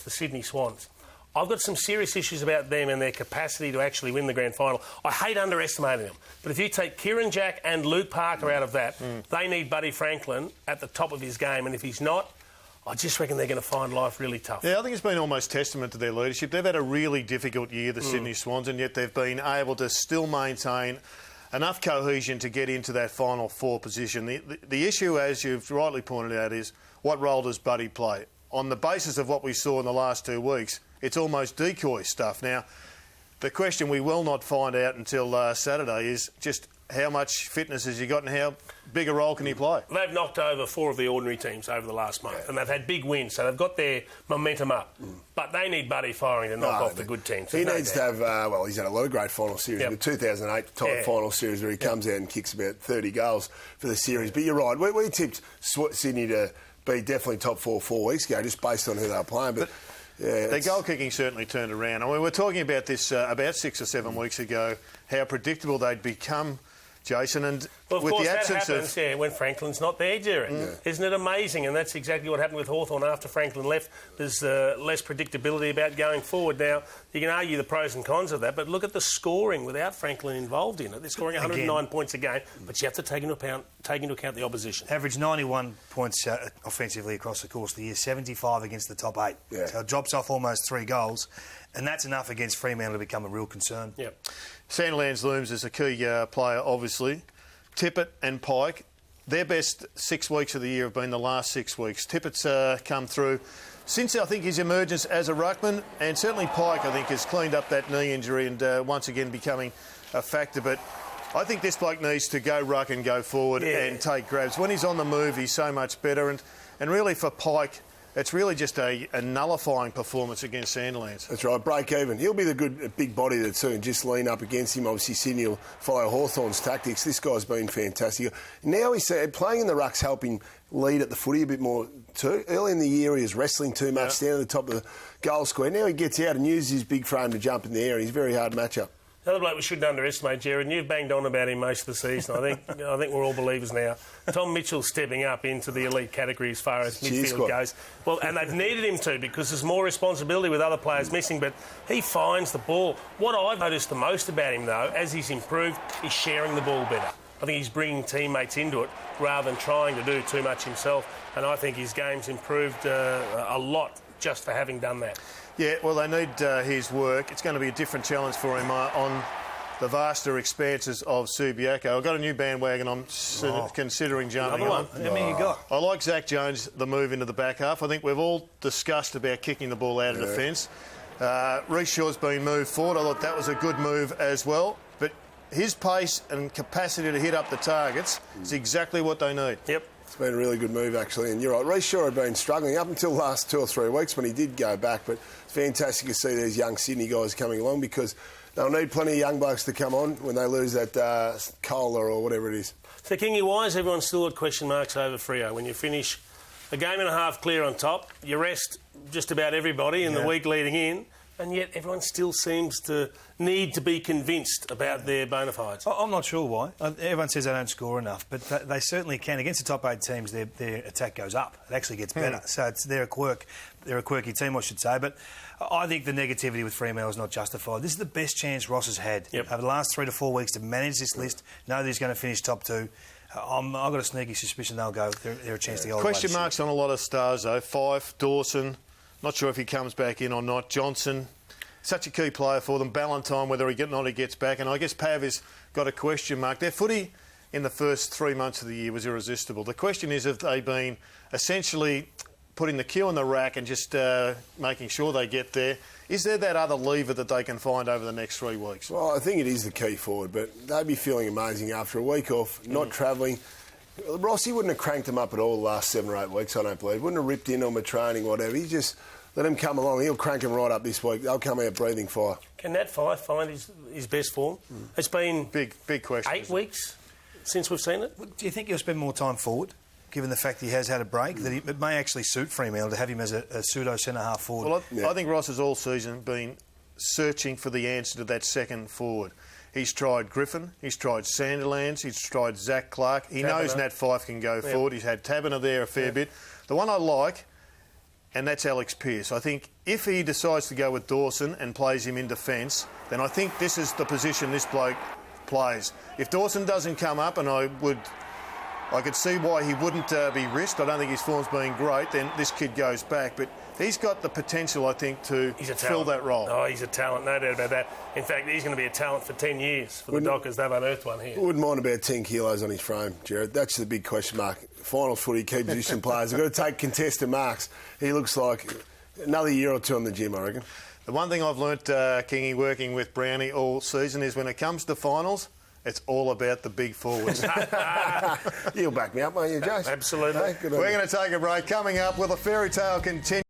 the Sydney Swans. I've got some serious issues about them and their capacity to actually win the grand final. I hate underestimating them. But if you take Kieran Jack and Luke Parker out of that, they need Buddy Franklin at the top of his game. And if he's not, I just reckon they're going to find life really tough. Yeah, I think it's been almost testament to their leadership. They've had a really difficult year, the Sydney Swans, and yet they've been able to still maintain enough cohesion to get into that final four position. The issue, as you've rightly pointed out, is what role does Buddy play? On the basis of what we saw in the last 2 weeks, it's almost decoy stuff. Now, the question we will not find out until Saturday is just how much fitness has he got and how big a role can he play? They've knocked over 4 of the ordinary teams over the last month, and they've had big wins, so they've got their momentum up. But they need Buddy firing to knock off the good teams. He needs to have, well, he's had a lot of great final series. The 2008 type final series where he comes out and kicks about 30 goals for the series. But you're right, we tipped Sydney to be definitely top 4 weeks ago, just based on who they were playing. But their goal kicking certainly turned around. I mean, we were talking about this about 6 or 7 weeks ago, how predictable they'd become, Jason, and well, of with course, the absence that happens, when Franklin's not there, Gerard. Isn't it amazing? And that's exactly what happened with Hawthorn after Franklin left. There's less predictability about going forward. Now, you can argue the pros and cons of that, but look at the scoring without Franklin involved in it. They're scoring 109 points a game, but you have to take into account the opposition. Average 91 points offensively across the course of the year, 75 against the top 8. Yeah. So it drops off almost 3 goals, and that's enough against Fremantle to become a real concern. Yep. Sandilands looms as a key player, obviously. Tippett and Pyke, their best 6 weeks of the year have been the last 6 weeks. Tippett's come through since, I think, his emergence as a ruckman, and certainly Pyke, I think, has cleaned up that knee injury and once again becoming a factor. But I think this bloke needs to go ruck and go forward and take grabs. When he's on the move, he's so much better. And really for Pyke, it's really just a nullifying performance against Sandilands. That's right, break even. He'll be the good big body that soon just lean up against him. Obviously, Sydney will follow Hawthorn's tactics. This guy's been fantastic. Now he's playing in the ruck's helping lead at the footy a bit more too. Early in the year, he was wrestling too much down at the top of the goal square. Now he gets out and uses his big frame to jump in the air. He's a very hard matchup. The other bloke we shouldn't underestimate, Gerard, and you've banged on about him most of the season. I think we're all believers now. Tom Mitchell's stepping up into the elite category as far as midfield goes. Well, and they've needed him to because there's more responsibility with other players missing, but he finds the ball. What I've noticed the most about him, though, as he's improved, is sharing the ball better. I think he's bringing teammates into it rather than trying to do too much himself, and I think his game's improved a lot just for having done that. Yeah, well, they need his work. It's going to be a different challenge for him on the vaster expanses of Subiaco. I've got a new bandwagon I'm considering jumping on. How many you got? I like Zak Jones, the move into the back half. I think we've all discussed about kicking the ball out of defence. Reece Shaw's been moved forward. I thought that was a good move as well. But his pace and capacity to hit up the targets is exactly what they need. Yep. It's been a really good move, actually. And you're right, Reece Shaw had been struggling up until the last 2 or 3 weeks when he did go back. But it's fantastic to see these young Sydney guys coming along because they'll need plenty of young blokes to come on when they lose that cola or whatever it is. So, Kingy, why is everyone still at question marks over Freo? When you finish a game and a half clear on top, you rest just about everybody in the week leading in, and yet everyone still seems to need to be convinced about their bona fides. I'm not sure why. Everyone says they don't score enough, but they certainly can. Against the top 8 teams, their attack goes up. It actually gets better. So they're a quirky team, I should say. But I think the negativity with Fremantle is not justified. This is the best chance Ross has had over the last 3 to 4 weeks to manage this list, know that he's going to finish top 2. I've got a sneaky suspicion they'll go. They're a chance to go. Question marks on a lot of stars, though. Fife, Dawson, not sure if he comes back in or not. Johnson, such a key player for them. Ballantyne, whether he gets back. And I guess Pav has got a question mark. Their footy in the first 3 months of the year was irresistible. The question is, have they been essentially putting the cue on the rack and just making sure they get there? Is there that other lever that they can find over the next 3 weeks? Well, I think it is the key forward, but they'd be feeling amazing after a week off, not travelling. Rossi wouldn't have cranked them up at all the last 7 or 8 weeks, I don't believe. Wouldn't have ripped in on the training, whatever. He just let him come along. He'll crank them right up this week. They'll come out breathing fire. Can Nat Fyfe find his best form? It's been big question. 8 weeks since we've seen it. Do you think he'll spend more time forward, given the fact he has had a break? That it may actually suit Fremantle to have him as a pseudo centre-half forward? Well, I think Ross has all season been searching for the answer to that second forward. He's tried Griffin, he's tried Sandilands, he's tried Zach Clark. He knows Nat Fyfe can go forward. He's had Taberner there a fair bit. The one I like and that's Alex Pearce. I think if he decides to go with Dawson and plays him in defence, then I think this is the position this bloke plays. If Dawson doesn't come up, and I could see why he wouldn't be risked. I don't think his form's been great. Then this kid goes back, but he's got the potential, I think, to fill that role. Oh, he's a talent, no doubt about that. In fact, he's going to be a talent for 10 years for the Dockers. They've unearthed one here. Wouldn't mind about 10 kilos on his frame, Gerard. That's the big question mark. Final footy, key position players. They've got to take contested marks. He looks like another year or two in the gym, I reckon. The one thing I've learnt, Kingy, working with Brownie all season is when it comes to finals, it's all about the big forwards. You'll back me up, won't you, Jace? Absolutely. Hey, We're going to take a break. Coming up, will the fairy tale continue?